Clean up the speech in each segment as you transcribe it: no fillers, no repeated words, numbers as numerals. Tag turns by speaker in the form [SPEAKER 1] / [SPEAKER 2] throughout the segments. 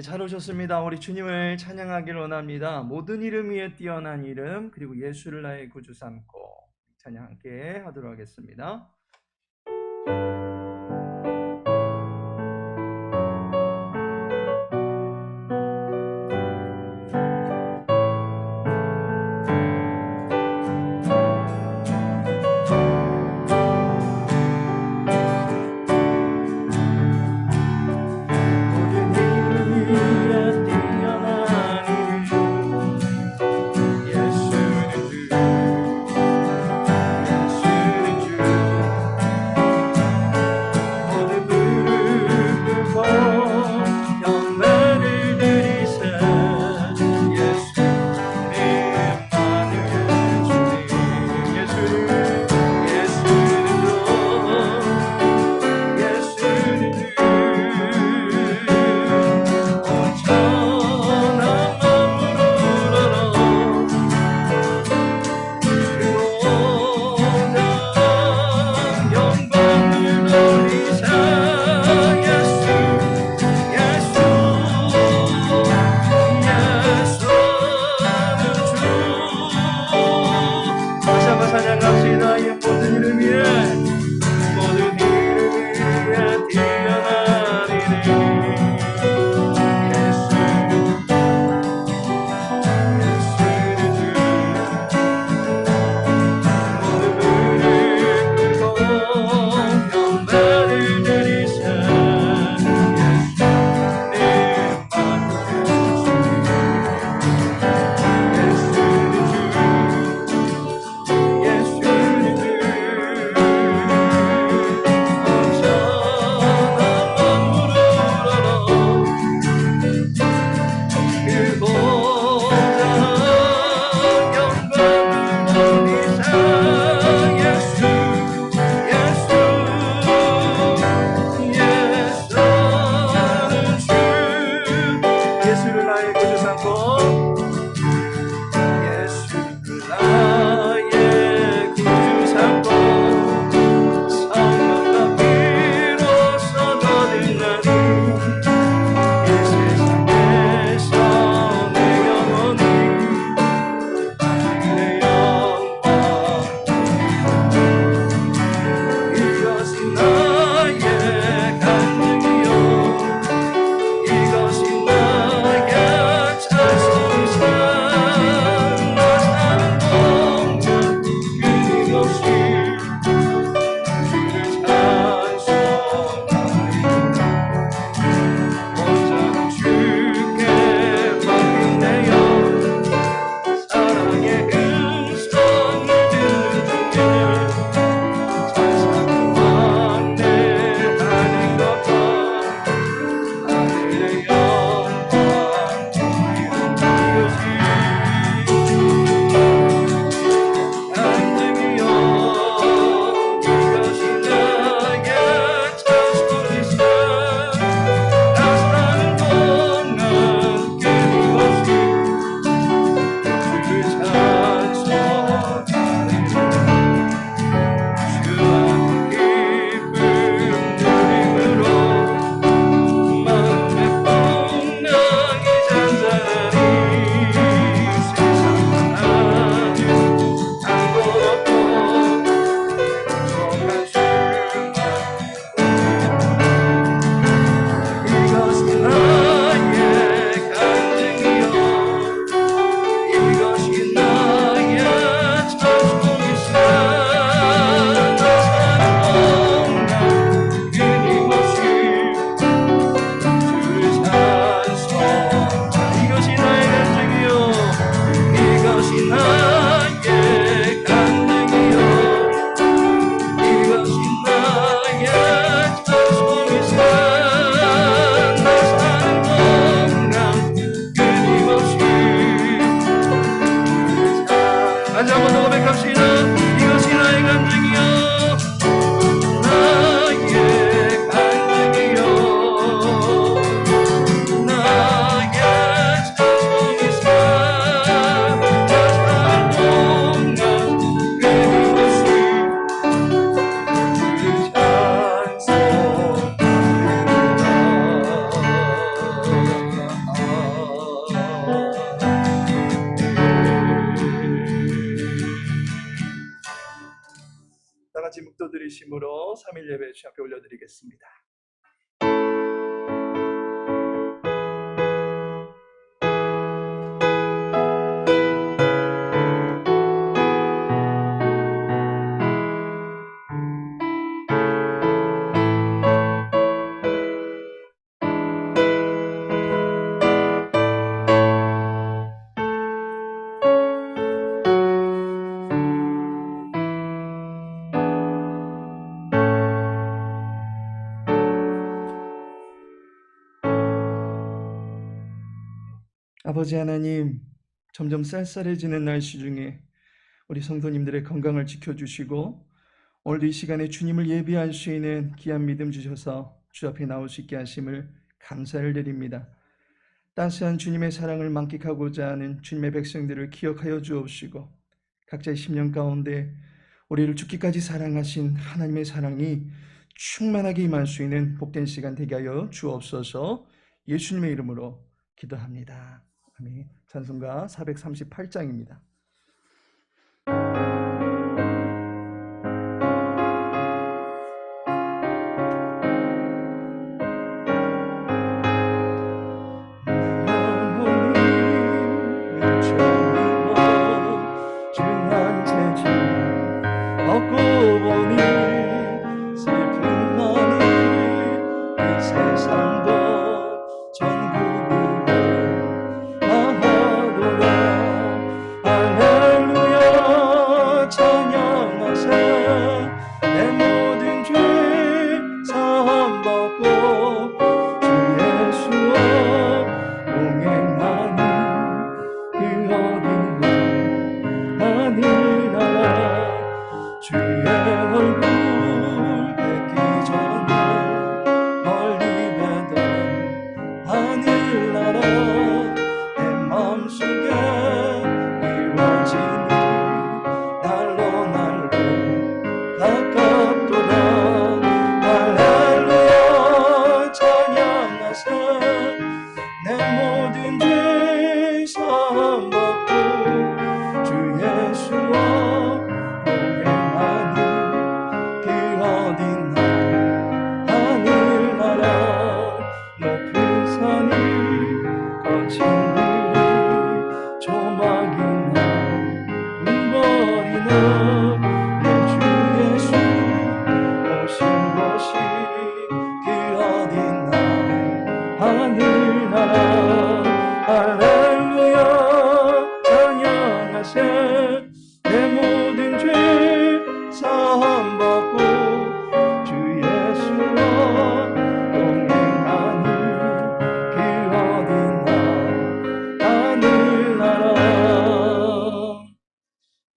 [SPEAKER 1] 잘 오셨습니다. 우리 주님을 찬양하길 원합니다. 모든 이름 위에 뛰어난 이름, 그리고 예수를 나의 구주 삼고 찬양 함께 하도록 하겠습니다. 들으심으로 3일 예배 주님 앞에 올려드리겠습니다. 아버지 하나님, 점점 쌀쌀해지는 날씨 중에 우리 성도님들의 건강을 지켜주시고 오늘 이 시간에 주님을 예비할 수 있는 귀한 믿음 주셔서 주 앞에 나올 수 있게 하심을 감사를 드립니다. 따스한 주님의 사랑을 만끽하고자 하는 주님의 백성들을 기억하여 주옵시고 각자의 심령 가운데 우리를 죽기까지 사랑하신 하나님의 사랑이 충만하게 임할 수 있는 복된 시간 되게 하여 주옵소서. 예수님의 이름으로 기도합니다. 아멘. 찬송가 438장입니다.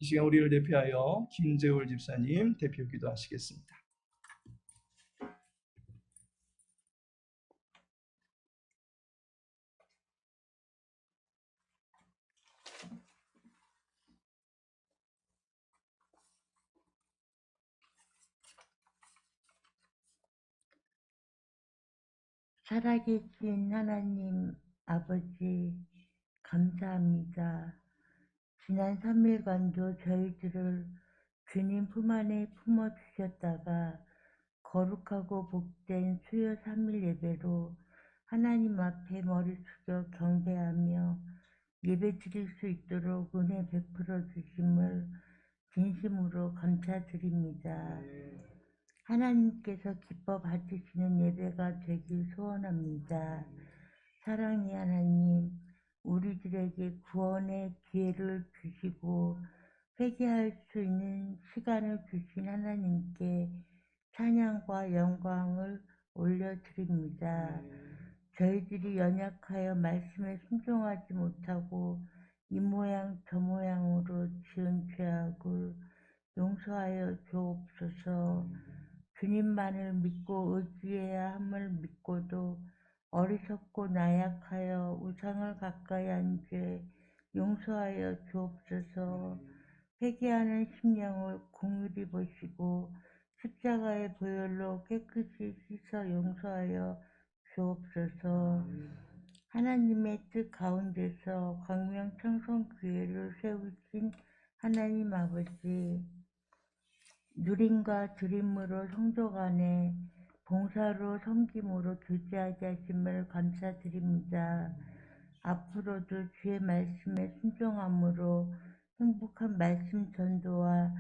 [SPEAKER 1] 이 시간 우리를 대표하여 김재울 집사님 대표 기도하시겠습니다.
[SPEAKER 2] 살아계신 하나님 아버지 감사합니다. 지난 3일간도 저희들을 주님 품 안에 품어주셨다가 거룩하고 복된 수요 3일 예배로 하나님 앞에 머리 숙여 경배하며 예배 드릴 수 있도록 은혜 베풀어 주심을 진심으로 감사드립니다. 하나님께서 기뻐 받으시는 예배가 되길 소원합니다. 사랑의 하나님, 우리들에게 구원의 기회를 주시고 회개할 수 있는 시간을 주신 하나님께 찬양과 영광을 올려드립니다. 저희들이 연약하여 말씀에 순종하지 못하고 이 모양 저 모양으로 지은 죄악을 용서하여 주옵소서. 주님만을 믿고 의지해야 함을 믿고도 어리석고 나약하여 우상을 가까이 한 죄 용서하여 주옵소서. 회개하는 심령을 긍휼히 보시고 십자가의 보혈로 깨끗이 씻어 용서하여 주옵소서. 하나님의 뜻 가운데서 광명청송 교회를 세우신 하나님 아버지, 누림과 드림으로 성도 간에 봉사로 섬김으로 교제하게 하심을 감사드립니다. 앞으로도 주의 말씀에 순종함으로 행복한 말씀 전도와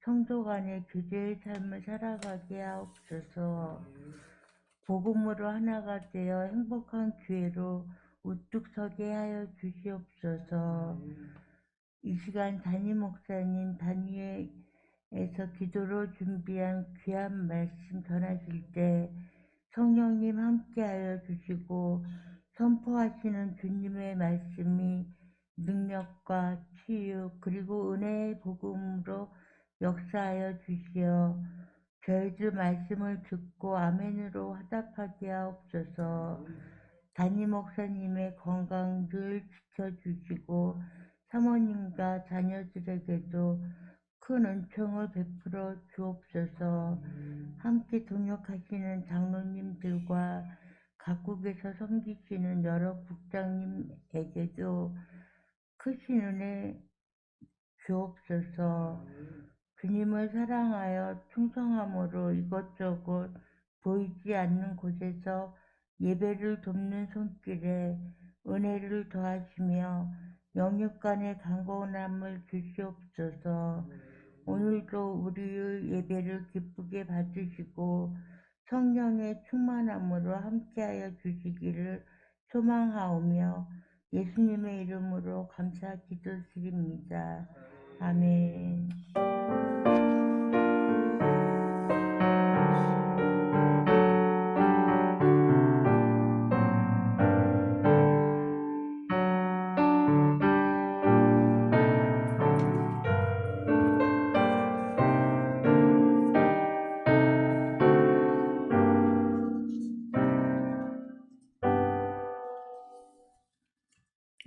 [SPEAKER 2] 성도 간의 교제의 삶을 살아가게 하옵소서. 복음으로 하나가 되어 행복한 교회로 우뚝 서게 하여 주시옵소서. 이 시간 담임 목사님 단위에서 기도로 준비한 귀한 말씀 전하실 때 성령님 함께하여 주시고 선포하시는 주님의 말씀이 능력과 치유 그리고 은혜의 복음으로 역사하여 주시어 저희들 말씀을 듣고 아멘으로 화답하게 하옵소서. 담임 목사님의 건강 늘 지켜주시고 사모님과 자녀들에게도 큰 은총을 베풀어 주옵소서. 함께 동역하시는 장로님들과 각국에서 섬기시는 여러 국장님에게도 크신 은혜 주옵소서. 주님을 사랑하여 충성함으로 이것저것 보이지 않는 곳에서 예배를 돕는 손길에 은혜를 더하시며 영육간의 강건함을 주시옵소서. 오늘도 우리의 예배를 기쁘게 받으시고 성령의 충만함으로 함께하여 주시기를 소망하오며 예수님의 이름으로 감사 기도드립니다. 아멘.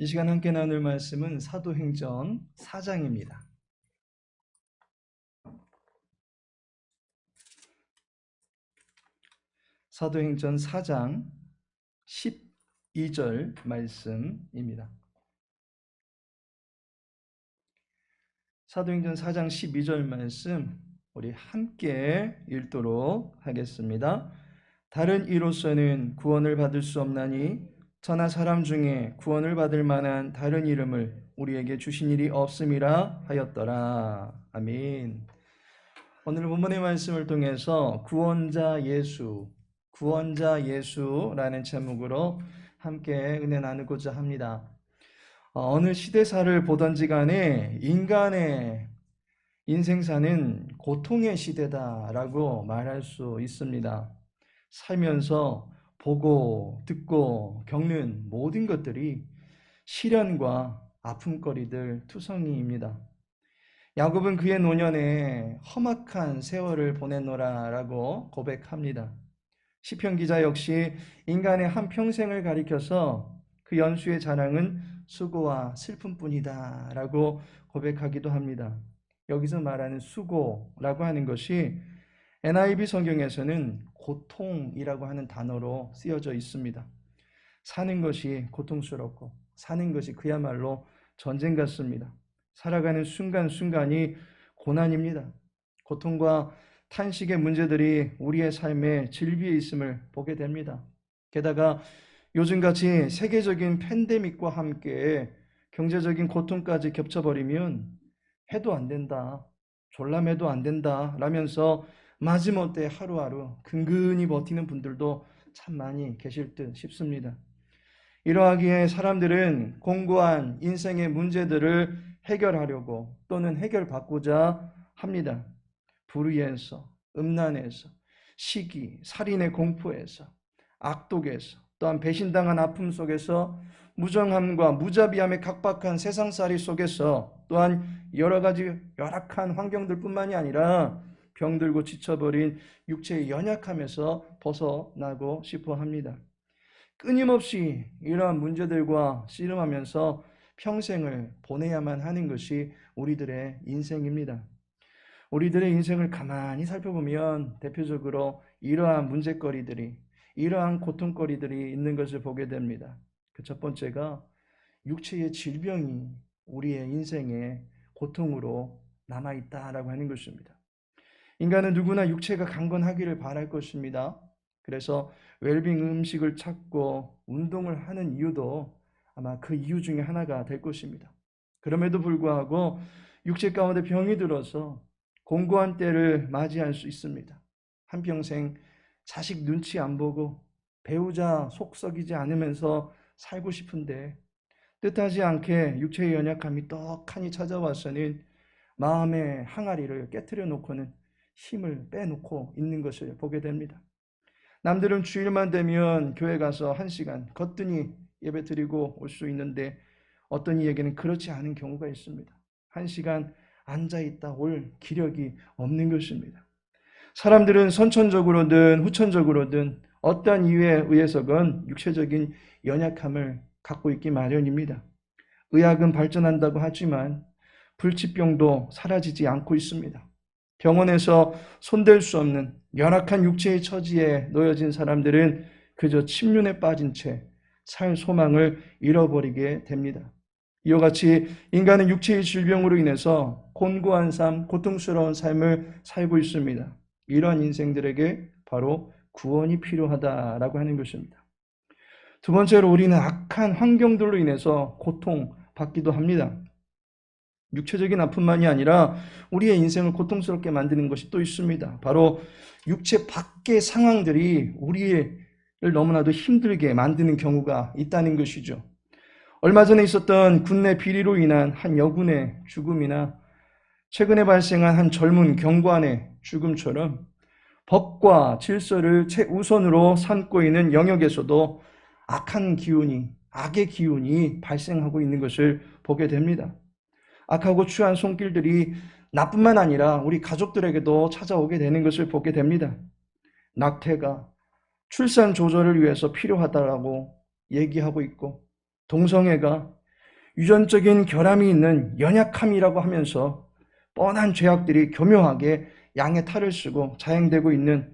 [SPEAKER 1] 이 시간 함께 나눌 말씀은 사도행전 4장입니다. 사도행전 4장 12절 말씀입니다. 사도행전 4장 12절 말씀 우리 함께 읽도록 하겠습니다. 다른 이로서는 구원을 받을 수 없나니 천하 사람 중에 구원을 받을 만한 다른 이름을 우리에게 주신 일이 없음이라 하였더라. 아멘. 오늘 본문의 말씀을 통해서 구원자 예수라는 제목으로 함께 은혜 나누고자 합니다. 어느 시대사를 보던지 간에 인간의 인생사는 고통의 시대다라고 말할 수 있습니다. 살면서 보고 듣고 겪는 모든 것들이 시련과 아픔거리들 투성이입니다. 야곱은 그의 노년에 험악한 세월을 보냈노라라고 고백합니다. 시편 기자 역시 인간의 한 평생을 가리켜서 그 연수의 자랑은 수고와 슬픔뿐이다 라고 고백하기도 합니다. 여기서 말하는 수고라고 하는 것이 NIV 성경에서는 고통이라고 하는 단어로 쓰여져 있습니다. 사는 것이 고통스럽고 사는 것이 그야말로 전쟁 같습니다. 살아가는 순간순간이 고난입니다. 고통과 탄식의 문제들이 우리의 삶에 질비해 있음을 보게 됩니다. 게다가 요즘같이 세계적인 팬데믹과 함께 경제적인 고통까지 겹쳐버리면 해도 안 된다, 졸라매도 안 된다 라면서 마지못해 하루하루 근근히 버티는 분들도 참 많이 계실 듯 싶습니다. 이러하기에 사람들은 공고한 인생의 문제들을 해결하려고 또는 해결받고자 합니다. 불의에서, 음란에서, 시기, 살인의 공포에서, 악독에서, 또한 배신당한 아픔 속에서, 무정함과 무자비함의 각박한 세상살이 속에서, 또한 여러 가지 열악한 환경들뿐만이 아니라 병들고 지쳐버린 육체의 연약함에서 벗어나고 싶어 합니다. 끊임없이 이러한 문제들과 씨름하면서 평생을 보내야만 하는 것이 우리들의 인생입니다. 우리들의 인생을 가만히 살펴보면 대표적으로 이러한 문제거리들이, 이러한 고통거리들이 있는 것을 보게 됩니다. 그 첫 번째가 육체의 질병이 우리의 인생의 고통으로 남아있다라고 하는 것입니다. 인간은 누구나 육체가 강건하기를 바랄 것입니다. 그래서 웰빙 음식을 찾고 운동을 하는 이유도 아마 그 이유 중에 하나가 될 것입니다. 그럼에도 불구하고 육체 가운데 병이 들어서 공고한 때를 맞이할 수 있습니다. 한평생 자식 눈치 안 보고 배우자 속 썩이지 않으면서 살고 싶은데 뜻하지 않게 육체의 연약함이 떡하니 찾아와서는 마음의 항아리를 깨트려 놓고는 힘을 빼놓고 있는 것을 보게 됩니다. 남들은 주일만 되면 교회 가서 1시간 거뜬히 예배 드리고 올 수 있는데 어떤 이에게는 그렇지 않은 경우가 있습니다. 1시간 앉아있다 올 기력이 없는 것입니다. 사람들은 선천적으로든 후천적으로든 어떠한 이유에 의해서건 육체적인 연약함을 갖고 있기 마련입니다. 의학은 발전한다고 하지만 불치병도 사라지지 않고 있습니다. 병원에서 손댈 수 없는 열악한 육체의 처지에 놓여진 사람들은 그저 침륜에 빠진 채 살 소망을 잃어버리게 됩니다. 이와 같이 인간은 육체의 질병으로 인해서 곤고한 삶, 고통스러운 삶을 살고 있습니다. 이러한 인생들에게 바로 구원이 필요하다라고 하는 것입니다. 두 번째로 우리는 악한 환경들로 인해서 고통받기도 합니다. 육체적인 아픔만이 아니라 우리의 인생을 고통스럽게 만드는 것이 또 있습니다. 바로 육체 밖의 상황들이 우리를 너무나도 힘들게 만드는 경우가 있다는 것이죠. 얼마 전에 있었던 군내 비리로 인한 한 여군의 죽음이나 최근에 발생한 한 젊은 경관의 죽음처럼 법과 질서를 최우선으로 삼고 있는 영역에서도 악한 기운이, 악의 기운이 발생하고 있는 것을 보게 됩니다. 악하고 추한 손길들이 나뿐만 아니라 우리 가족들에게도 찾아오게 되는 것을 보게 됩니다. 낙태가 출산 조절을 위해서 필요하다라고 얘기하고 있고, 동성애가 유전적인 결함이 있는 연약함이라고 하면서 뻔한 죄악들이 교묘하게 양의 탈을 쓰고 자행되고 있는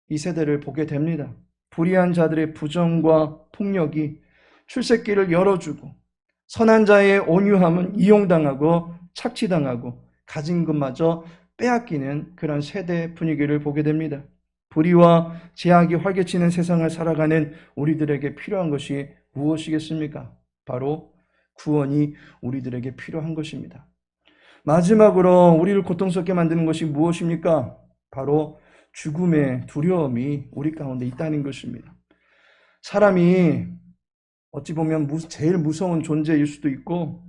[SPEAKER 1] 이 세대를 보게 됩니다. 불의한 자들의 부정과 폭력이 출세길을 열어주고 선한 자의 온유함은 이용당하고 착취당하고 가진 것마저 빼앗기는 그런 세대 분위기를 보게 됩니다. 불의와 제약이 활개치는 세상을 살아가는 우리들에게 필요한 것이 무엇이겠습니까? 바로 구원이 우리들에게 필요한 것입니다. 마지막으로 우리를 고통스럽게 만드는 것이 무엇입니까? 바로 죽음의 두려움이 우리 가운데 있다는 것입니다. 사람이 어찌 보면 제일 무서운 존재일 수도 있고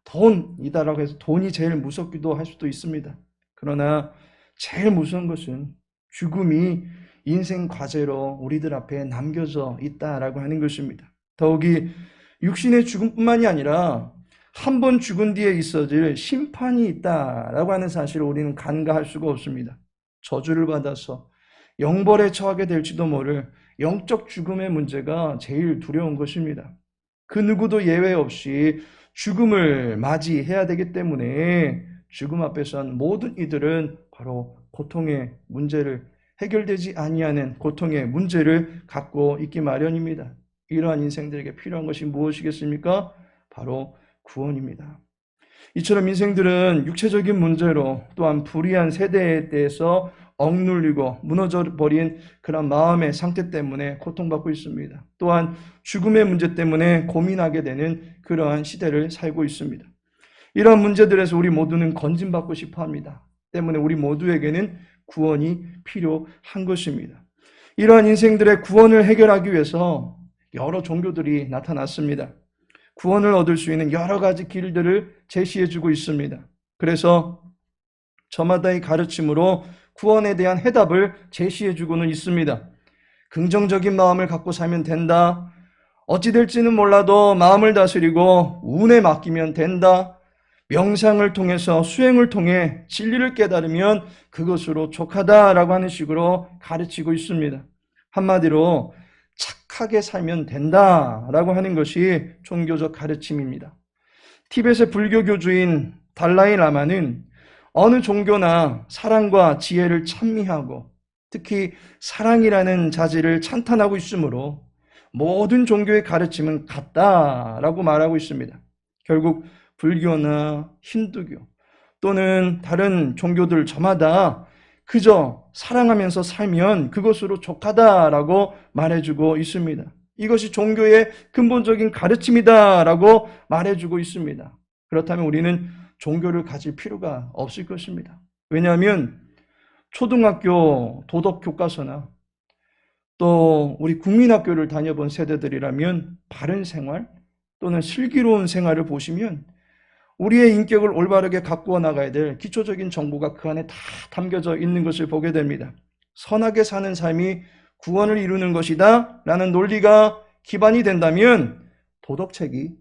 [SPEAKER 1] 돈이다라고 해서 돈이 제일 무섭기도 할 수도 있습니다. 그러나 제일 무서운 것은 죽음이 인생 과제로 우리들 앞에 남겨져 있다라고 하는 것입니다. 더욱이 육신의 죽음뿐만이 아니라 한 번 죽은 뒤에 있어질 심판이 있다라고 하는 사실을 우리는 간과할 수가 없습니다. 저주를 받아서 영벌에 처하게 될지도 모를 영적 죽음의 문제가 제일 두려운 것입니다. 그 누구도 예외 없이 죽음을 맞이해야 되기 때문에 죽음 앞에선 모든 이들은 바로 고통의 문제를 해결되지 아니하는 고통의 문제를 갖고 있기 마련입니다. 이러한 인생들에게 필요한 것이 무엇이겠습니까? 바로 구원입니다. 이처럼 인생들은 육체적인 문제로 또한 불의한 세대에 대해서 억눌리고 무너져버린 그런 마음의 상태 때문에 고통받고 있습니다. 또한 죽음의 문제 때문에 고민하게 되는 그러한 시대를 살고 있습니다. 이러한 문제들에서 우리 모두는 건진받고 싶어 합니다. 때문에 우리 모두에게는 구원이 필요한 것입니다. 이러한 인생들의 구원을 해결하기 위해서 여러 종교들이 나타났습니다. 구원을 얻을 수 있는 여러 가지 길들을 제시해주고 있습니다. 그래서 저마다의 가르침으로 구원에 대한 해답을 제시해주고는 있습니다. 긍정적인 마음을 갖고 살면 된다. 어찌 될지는 몰라도 마음을 다스리고 운에 맡기면 된다. 명상을 통해서 수행을 통해 진리를 깨달으면 그것으로 족하다라고 하는 식으로 가르치고 있습니다. 한마디로 착하게 살면 된다라고 하는 것이 종교적 가르침입니다. 티벳의 불교 교주인 달라이 라마는 어느 종교나 사랑과 지혜를 찬미하고 특히 사랑이라는 자질을 찬탄하고 있으므로 모든 종교의 가르침은 같다라고 말하고 있습니다. 결국 불교나 힌두교 또는 다른 종교들 저마다 그저 사랑하면서 살면 그것으로 족하다라고 말해주고 있습니다. 이것이 종교의 근본적인 가르침이다라고 말해주고 있습니다. 그렇다면 우리는 종교를 가질 필요가 없을 것입니다. 왜냐하면 초등학교 도덕 교과서나 또 우리 국민학교를 다녀본 세대들이라면 바른 생활 또는 슬기로운 생활을 보시면 우리의 인격을 올바르게 가꾸어 나가야 될 기초적인 정보가 그 안에 다 담겨져 있는 것을 보게 됩니다. 선하게 사는 삶이 구원을 이루는 것이다 라는 논리가 기반이 된다면 도덕책이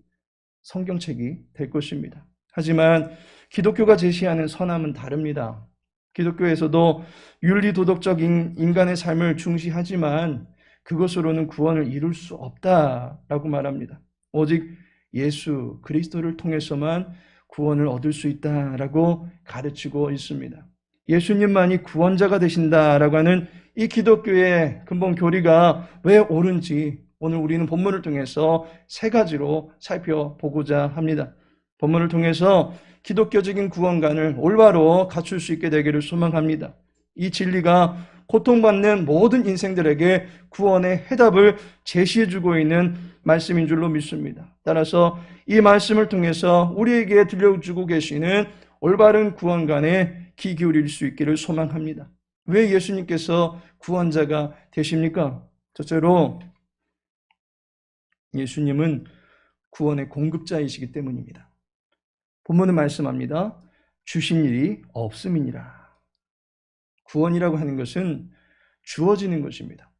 [SPEAKER 1] 성경책이 될 것입니다. 하지만 기독교가 제시하는 선함은 다릅니다. 기독교에서도 윤리도덕적인 인간의 삶을 중시하지만 그것으로는 구원을 이룰 수 없다라고 말합니다. 오직 예수 그리스도를 통해서만 구원을 얻을 수 있다라고 가르치고 있습니다. 예수님만이 구원자가 되신다라고 하는 이 기독교의 근본 교리가 왜 옳은지 오늘 우리는 본문을 통해서 세 가지로 살펴보고자 합니다. 본문을 통해서 기독교적인 구원관을 올바로 갖출 수 있게 되기를 소망합니다. 이 진리가 고통받는 모든 인생들에게 구원의 해답을 제시해주고 있는 말씀인 줄로 믿습니다. 따라서 이 말씀을 통해서 우리에게 들려주고 계시는 올바른 구원관에 귀 기울일 수 있기를 소망합니다. 왜 예수님께서 구원자가 되십니까? 첫째로 예수님은 구원의 공급자이시기 때문입니다. 본문은 말씀합니다. 주신 일이 없음이니라. 구원이라고 하는 것은 주어지는 것입니다.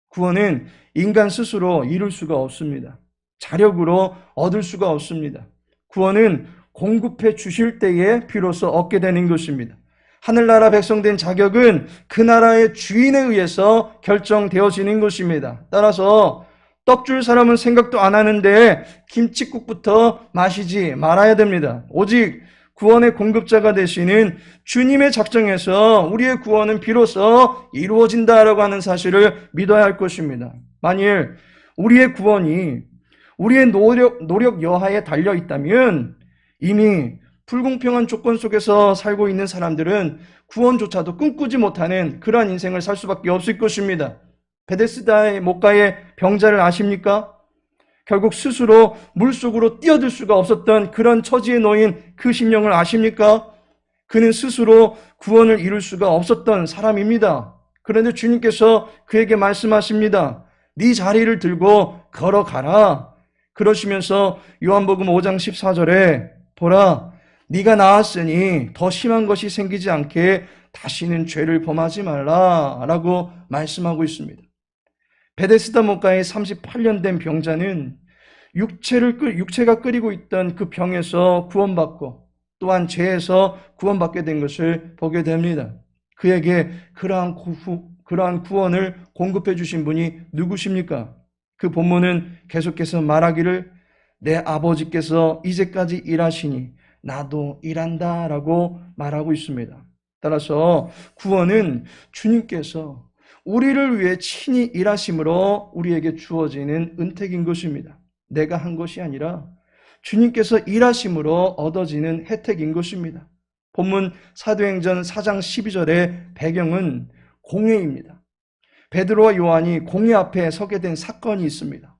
[SPEAKER 1] 구원은 인간 스스로 이룰 수가 없습니다. 자력으로 얻을 수가 없습니다. 구원은 공급해 주실 때에 비로소 얻게 되는 것입니다. 하늘나라 백성된 자격은 그 나라의 주인에 의해서 결정되어지는 것입니다. 따라서 떡 줄 사람은 생각도 안 하는데 김칫국부터 마시지 말아야 됩니다. 오직 구원의 공급자가 되시는 주님의 작정에서 우리의 구원은 비로소 이루어진다라고 하는 사실을 믿어야 할 것입니다. 만일 우리의 구원이 우리의 노력 여하에 달려 있다면 이미 불공평한 조건 속에서 살고 있는 사람들은 구원조차도 꿈꾸지 못하는 그러한 인생을 살 수밖에 없을 것입니다. 베데스다의 목가의 병자를 아십니까? 결국 스스로 물속으로 뛰어들 수가 없었던 그런 처지에 놓인 그 심령을 아십니까? 그는 스스로 구원을 이룰 수가 없었던 사람입니다. 그런데 주님께서 그에게 말씀하십니다. 네 자리를 들고 걸어가라. 그러시면서 요한복음 5장 14절에 보라, 네가 나았으니 더 심한 것이 생기지 않게 다시는 죄를 범하지 말라라고 말씀하고 있습니다. 베데스다 목가의 38년 된 병자는 육체가 끓이고 있던 그 병에서 구원받고 또한 죄에서 구원받게 된 것을 보게 됩니다. 그에게 그러한 구원을 공급해 주신 분이 누구십니까? 그 본문은 계속해서 말하기를 내 아버지께서 이제까지 일하시니 나도 일한다라고 말하고 있습니다. 따라서 구원은 주님께서 우리를 위해 친히 일하심으로 우리에게 주어지는 은택인 것입니다. 내가 한 것이 아니라 주님께서 일하심으로 얻어지는 혜택인 것입니다. 본문 사도행전 4장 12절의 배경은 공회입니다. 베드로와 요한이 공회 앞에 서게 된 사건이 있습니다.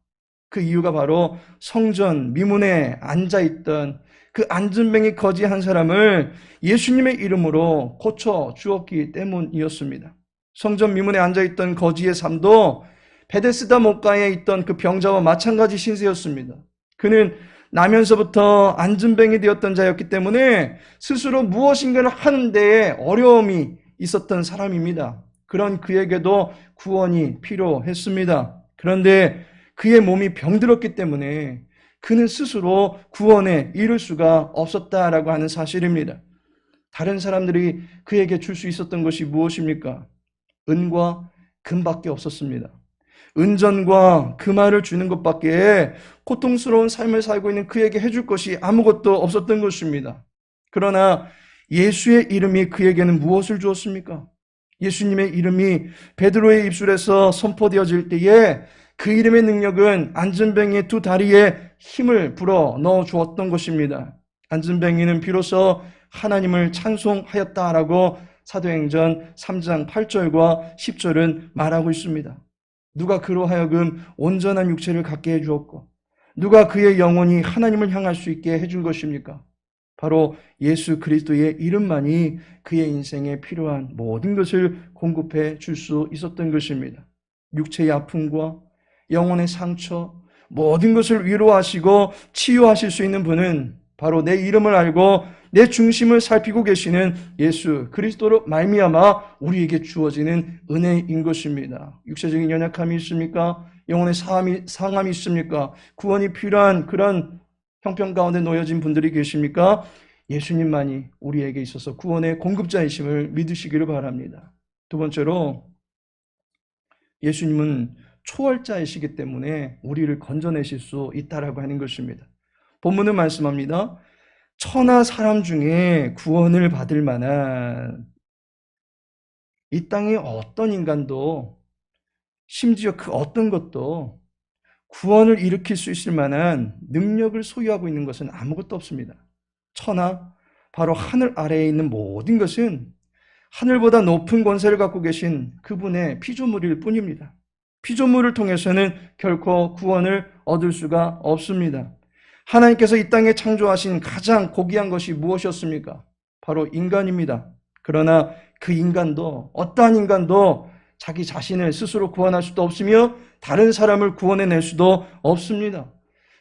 [SPEAKER 1] 그 이유가 바로 성전 미문에 앉아있던 그 안진뱅이 거지 한 사람을 예수님의 이름으로 고쳐 주었기 때문이었습니다. 성전 미문에 앉아있던 거지의 삶도 베데스다 목가에 있던 그 병자와 마찬가지 신세였습니다. 그는 나면서부터 안진뱅이 되었던 자였기 때문에 스스로 무엇인가를 하는 데에 어려움이 있었던 사람입니다. 그런 그에게도 구원이 필요했습니다. 그런데 그의 몸이 병들었기 때문에 그는 스스로 구원에 이를 수가 없었다라고 하는 사실입니다. 다른 사람들이 그에게 줄 수 있었던 것이 무엇입니까? 은과 금밖에 없었습니다. 은전과 금화를 주는 것밖에 고통스러운 삶을 살고 있는 그에게 해줄 것이 아무것도 없었던 것입니다. 그러나 예수의 이름이 그에게는 무엇을 주었습니까? 예수님의 이름이 베드로의 입술에서 선포되어질 때에 그 이름의 능력은 안진뱅이의 두 다리에 힘을 불어 넣어 주었던 것입니다. 안진뱅이는 비로소 하나님을 찬송하였다라고 사도행전 3장 8절과 10절은 말하고 있습니다. 누가 그로 하여금 온전한 육체를 갖게 해주었고 누가 그의 영혼이 하나님을 향할 수 있게 해준 것입니까? 바로 예수 그리스도의 이름만이 그의 인생에 필요한 모든 것을 공급해 줄 수 있었던 것입니다. 육체의 아픔과 영혼의 상처, 모든 것을 위로하시고 치유하실 수 있는 분은 바로 내 이름을 알고 내 중심을 살피고 계시는 예수 그리스도로 말미암아 우리에게 주어지는 은혜인 것입니다. 육체적인 연약함이 있습니까? 영혼의 상함이 있습니까? 구원이 필요한 그런 형편 가운데 놓여진 분들이 계십니까? 예수님만이 우리에게 있어서 구원의 공급자이심을 믿으시기를 바랍니다. 두 번째로 예수님은 초월자이시기 때문에 우리를 건져내실 수 있다라고 하는 것입니다. 본문은 말씀합니다. 천하 사람 중에 구원을 받을 만한 이 땅의 어떤 인간도 심지어 그 어떤 것도 구원을 일으킬 수 있을 만한 능력을 소유하고 있는 것은 아무것도 없습니다. 천하, 바로 하늘 아래에 있는 모든 것은 하늘보다 높은 권세를 갖고 계신 그분의 피조물일 뿐입니다. 피조물을 통해서는 결코 구원을 얻을 수가 없습니다. 하나님께서 이 땅에 창조하신 가장 고귀한 것이 무엇이었습니까? 바로 인간입니다. 그러나 그 인간도, 어떠한 인간도 자기 자신을 스스로 구원할 수도 없으며 다른 사람을 구원해낼 수도 없습니다.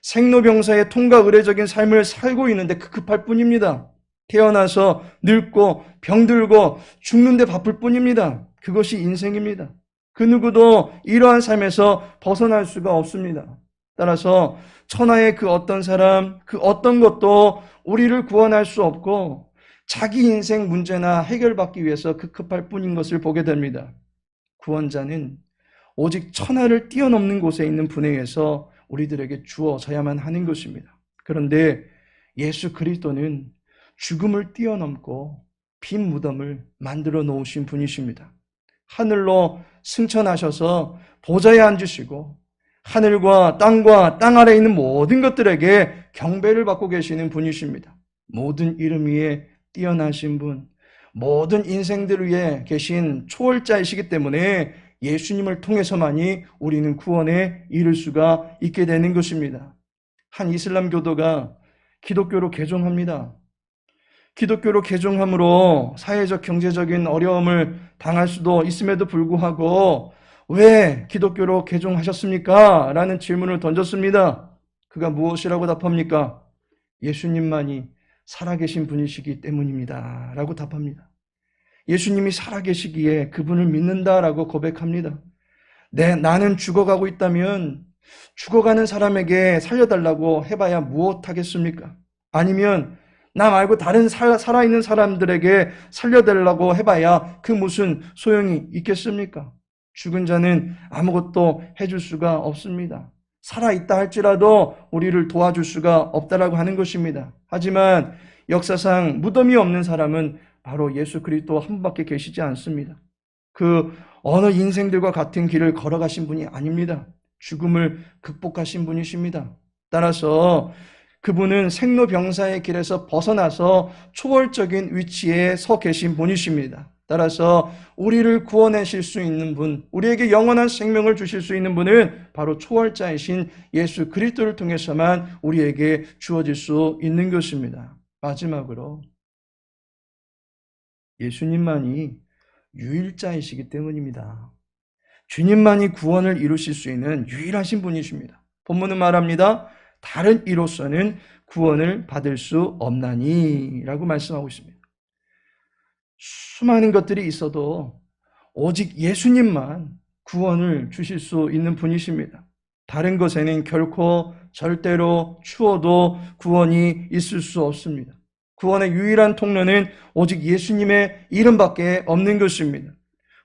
[SPEAKER 1] 생로병사의 통과 의례적인 삶을 살고 있는데 급할 뿐입니다. 태어나서 늙고 병들고 죽는데 바쁠 뿐입니다. 그것이 인생입니다. 그 누구도 이러한 삶에서 벗어날 수가 없습니다. 따라서 천하의 그 어떤 사람, 그 어떤 것도 우리를 구원할 수 없고 자기 인생 문제나 해결받기 위해서 급할 뿐인 것을 보게 됩니다. 구원자는 오직 천하를 뛰어넘는 곳에 있는 분에 의해서 우리들에게 주어져야만 하는 것입니다. 그런데 예수 그리스도는 죽음을 뛰어넘고 빈 무덤을 만들어 놓으신 분이십니다. 하늘로 승천하셔서 보좌에 앉으시고 하늘과 땅 아래에 있는 모든 것들에게 경배를 받고 계시는 분이십니다. 모든 이름 위에 뛰어나신 분, 모든 인생들 위에 계신 초월자이시기 때문에 예수님을 통해서만이 우리는 구원에 이를 수가 있게 되는 것입니다. 한 이슬람 교도가 기독교로 개종합니다. 기독교로 개종함으로 사회적 경제적인 어려움을 당할 수도 있음에도 불구하고 왜 기독교로 개종하셨습니까? 라는 질문을 던졌습니다. 그가 무엇이라고 답합니까? 예수님만이 살아계신 분이시기 때문입니다. 라고 답합니다. 예수님이 살아계시기에 그분을 믿는다라고 고백합니다. 나는 죽어가고 있다면 죽어가는 사람에게 살려달라고 해봐야 무엇하겠습니까? 아니면 나 말고 다른 살아있는 사람들에게 살려달라고 해봐야 그 무슨 소용이 있겠습니까? 죽은 자는 아무것도 해줄 수가 없습니다. 살아있다 할지라도 우리를 도와줄 수가 없다라고 하는 것입니다. 하지만 역사상 무덤이 없는 사람은 바로 예수 그리스도 한 분밖에 계시지 않습니다. 그 어느 인생들과 같은 길을 걸어가신 분이 아닙니다. 죽음을 극복하신 분이십니다. 따라서 그분은 생로병사의 길에서 벗어나서 초월적인 위치에 서 계신 분이십니다. 따라서 우리를 구원하실 수 있는 분, 우리에게 영원한 생명을 주실 수 있는 분은 바로 초월자이신 예수 그리스도를 통해서만 우리에게 주어질 수 있는 것입니다. 마지막으로 예수님만이 유일자이시기 때문입니다. 주님만이 구원을 이루실 수 있는 유일하신 분이십니다. 본문은 말합니다. 다른 이로서는 구원을 받을 수 없나니 라고 말씀하고 있습니다. 수많은 것들이 있어도 오직 예수님만 구원을 주실 수 있는 분이십니다. 다른 것에는 결코 절대로 추워도 구원이 있을 수 없습니다. 구원의 유일한 통로는 오직 예수님의 이름밖에 없는 것입니다.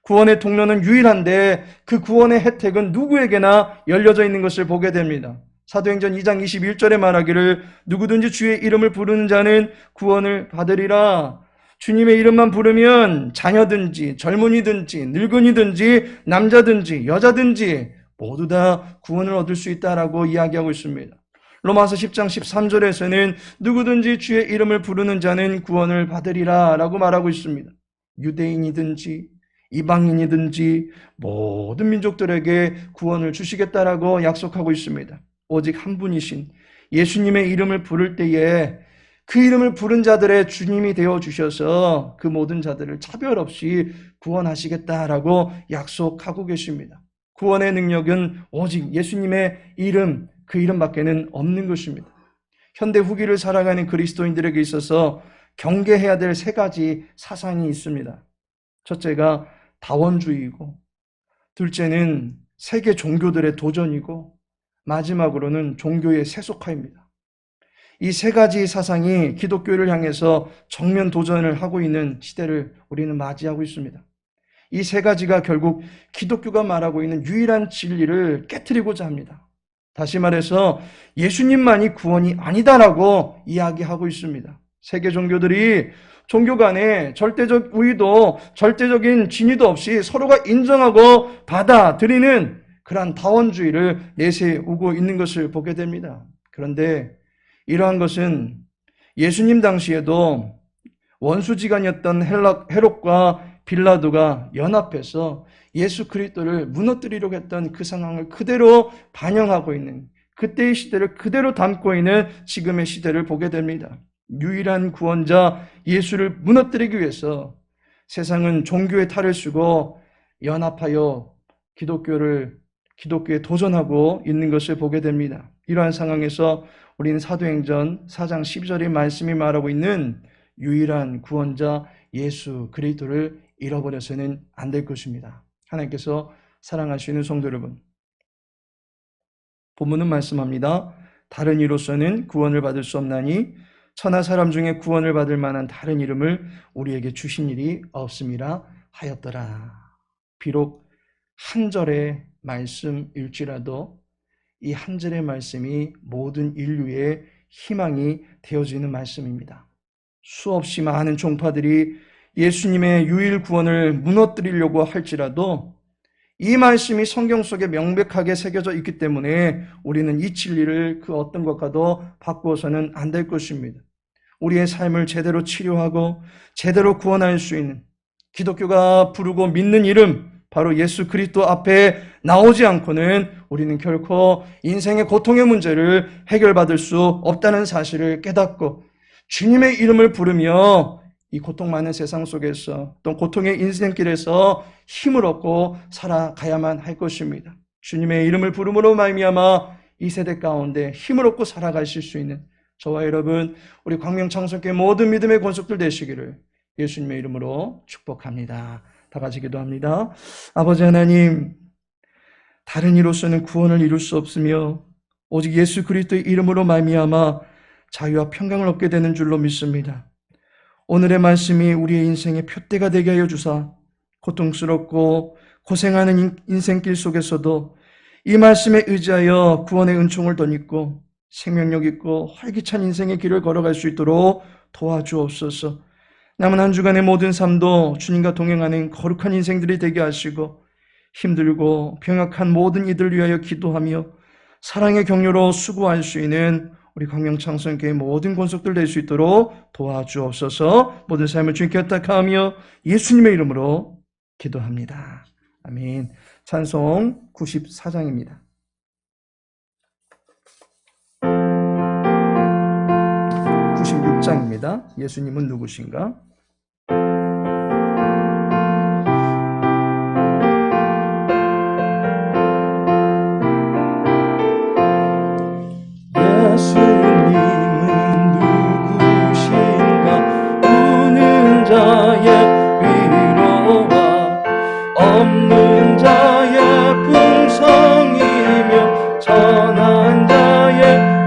[SPEAKER 1] 구원의 통로는 유일한데 그 구원의 혜택은 누구에게나 열려져 있는 것을 보게 됩니다. 사도행전 2장 21절에 말하기를 누구든지 주의 이름을 부르는 자는 구원을 받으리라. 주님의 이름만 부르면 자녀든지 젊은이든지 늙은이든지 남자든지 여자든지 모두 다 구원을 얻을 수 있다라고 이야기하고 있습니다. 로마서 10장 13절에서는 누구든지 주의 이름을 부르는 자는 구원을 받으리라 라고 말하고 있습니다. 유대인이든지 이방인이든지 모든 민족들에게 구원을 주시겠다라고 약속하고 있습니다. 오직 한 분이신 예수님의 이름을 부를 때에 그 이름을 부른 자들의 주님이 되어주셔서 그 모든 자들을 차별 없이 구원하시겠다라고 약속하고 계십니다. 구원의 능력은 오직 예수님의 이름, 그 이름밖에는 없는 것입니다. 현대 후기를 살아가는 그리스도인들에게 있어서 경계해야 될 세 가지 사상이 있습니다. 첫째가 다원주의이고, 둘째는 세계 종교들의 도전이고, 마지막으로는 종교의 세속화입니다. 이 세 가지 사상이 기독교를 향해서 정면 도전을 하고 있는 시대를 우리는 맞이하고 있습니다. 이 세 가지가 결국 기독교가 말하고 있는 유일한 진리를 깨트리고자 합니다. 다시 말해서 예수님만이 구원이 아니다라고 이야기하고 있습니다. 세계 종교들이 종교 간에 절대적 우위도 절대적인 진위도 없이 서로가 인정하고 받아들이는 그러한 다원주의를 내세우고 있는 것을 보게 됩니다. 그런데 이러한 것은 예수님 당시에도 원수지간이었던 헤롯과 빌라도가 연합해서 예수 그리스도를 무너뜨리려고 했던 그 상황을 그대로 반영하고 있는, 그때의 시대를 그대로 담고 있는 지금의 시대를 보게 됩니다. 유일한 구원자 예수를 무너뜨리기 위해서 세상은 종교의 탈을 쓰고 연합하여 기독교에 도전하고 있는 것을 보게 됩니다. 이러한 상황에서 우리는 사도행전 4장 12절의 말씀이 말하고 있는 유일한 구원자 예수 그리스도를 잃어버려서는 안 될 것입니다. 하나님께서 사랑하시는 성도 여러분, 본문은 말씀합니다. 다른 이로서는 구원을 받을 수 없나니 천하 사람 중에 구원을 받을 만한 다른 이름을 우리에게 주신 일이 없음이라 하였더라. 비록 한 절의 말씀일지라도 이 한 절의 말씀이 모든 인류의 희망이 되어지는 말씀입니다. 수없이 많은 종파들이 예수님의 유일 구원을 무너뜨리려고 할지라도 이 말씀이 성경 속에 명백하게 새겨져 있기 때문에 우리는 이 진리를 그 어떤 것과도 바꾸어서는 안 될 것입니다. 우리의 삶을 제대로 치료하고 제대로 구원할 수 있는 기독교가 부르고 믿는 이름, 바로 예수 그리스도 앞에 나오지 않고는 우리는 결코 인생의 고통의 문제를 해결받을 수 없다는 사실을 깨닫고 주님의 이름을 부르며 이 고통 많은 세상 속에서 또 고통의 인생길에서 힘을 얻고 살아가야만 할 것입니다. 주님의 이름을 부름으로 말미암아 이 세대 가운데 힘을 얻고 살아가실 수 있는 저와 여러분, 우리 광명창석교회 모든 믿음의 권속들 되시기를 예수님의 이름으로 축복합니다. 다 같이 기도합니다. 아버지 하나님, 다른 이로서는 구원을 이룰 수 없으며 오직 예수 그리스도의 이름으로 말미암아 자유와 평강을 얻게 되는 줄로 믿습니다. 오늘의 말씀이 우리의 인생의 표대가 되게 하여 주사 고통스럽고 고생하는 인생길 속에서도 이 말씀에 의지하여 구원의 은총을 덧입고 생명력 있고 활기찬 인생의 길을 걸어갈 수 있도록 도와주옵소서. 남은 한 주간의 모든 삶도 주님과 동행하는 거룩한 인생들이 되게 하시고 힘들고 병약한 모든 이들 위하여 기도하며 사랑의 격려로 수고할 수 있는 우리 광명창선교회 모든 권속들 될 수 있도록 도와주옵소서. 모든 삶을 주님께 의탁하며 예수님의 이름으로 기도합니다. 아멘. 찬송 94장입니다. (96장입니다) 예수님은 누구신가? 예수님은 누구신가? 우는 자의 위로와 없는 자의 풍성이며 전한 자의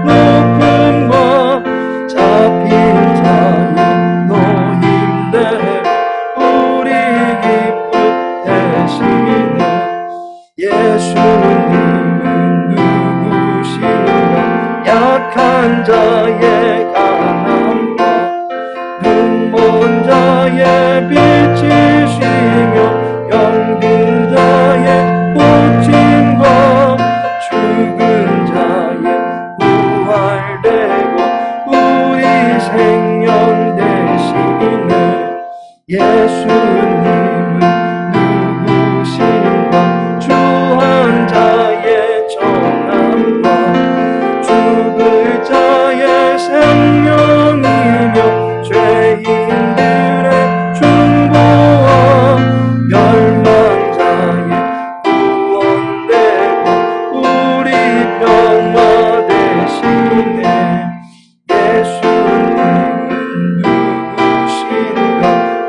[SPEAKER 1] 높음과 잡힌 자의 노임대 우리 기쁨 되시네. 예수님은 누구신가? 약한 예수님은 누구신가? 주 한 자의 정함과 죽을 자의 생명이며 죄인들의 중보와 멸망자의 구원되고 우리 평화 되시네. 예수님은 누구신가?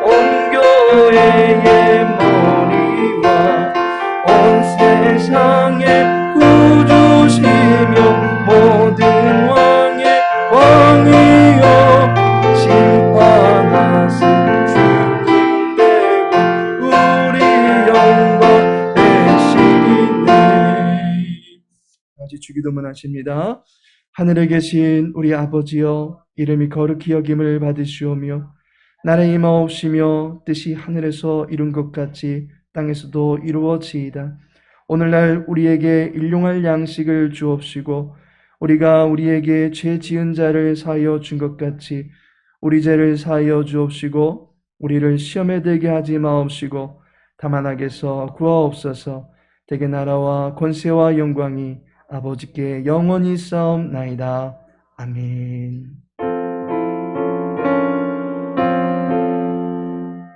[SPEAKER 1] 온 교회의 머리와 온 세상의 구주시며 모든 왕의 왕이여 심판하실 주님 되고 우리 영광 되시네. 아직 주기도문 하십니다. 하늘에 계신 우리 아버지여, 이름이 거룩히 여김을 받으시오며 나라의 임하옵시며 뜻이 하늘에서 이룬 것 같이 땅에서도 이루어지이다. 오늘날 우리에게 일용할 양식을 주옵시고 우리가 우리에게 죄 지은 자를 사하여 준 것 같이 우리 죄를 사하여 주옵시고 우리를 시험에 들게 하지 마옵시고 다만 악에서 구하옵소서. 대개 나라와 권세와 영광이 아버지께 영원히 싸움나이다. 아멘.